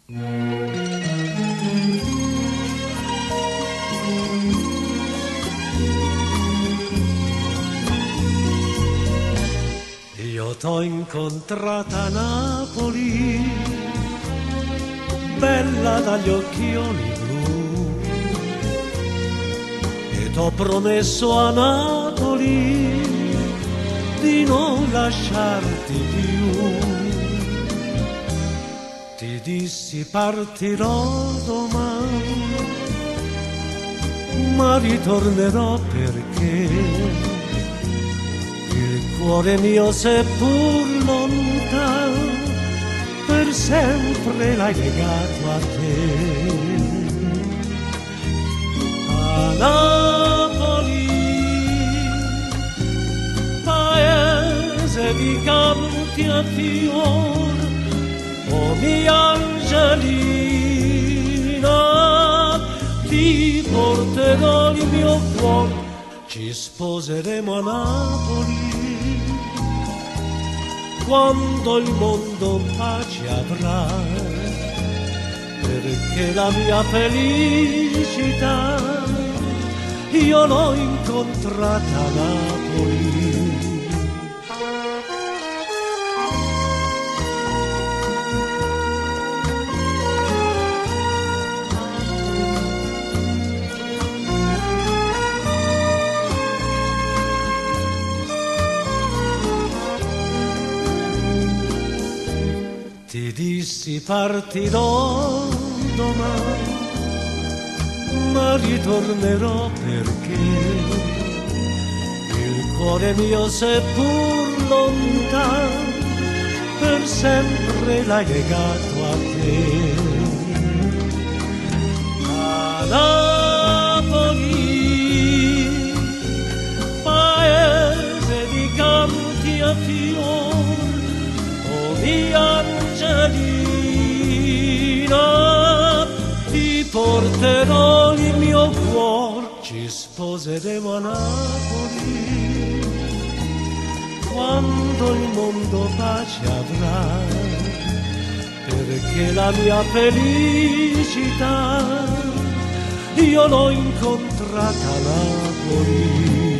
Io t'ho incontrata a Napoli, bella dagli occhioni blu, e t'ho promesso a Napoli di non lasciarti più. Ti dissi partirò domani, ma ritornerò perché il cuore mio, seppur lontano, per sempre l'hai legato a te. A Napoli, paese di canti a fior, oh mia Angelina, ti porterò il mio cuore, ci sposeremo a Napoli, quando il mondo pace avrà, perché la mia felicità io l'ho incontrata a Napoli. Ti dissi partirò domani, ma ritornerò perché il cuore mio, seppur lontano, per sempre l'hai legato a te. A Napoli, paese di canti a fior, oh mia Angelina, ti porterò il mio cuore, ci sposeremo a Napoli, quando il mondo pace avrà, perché la mia felicità io l'ho incontrata a Napoli.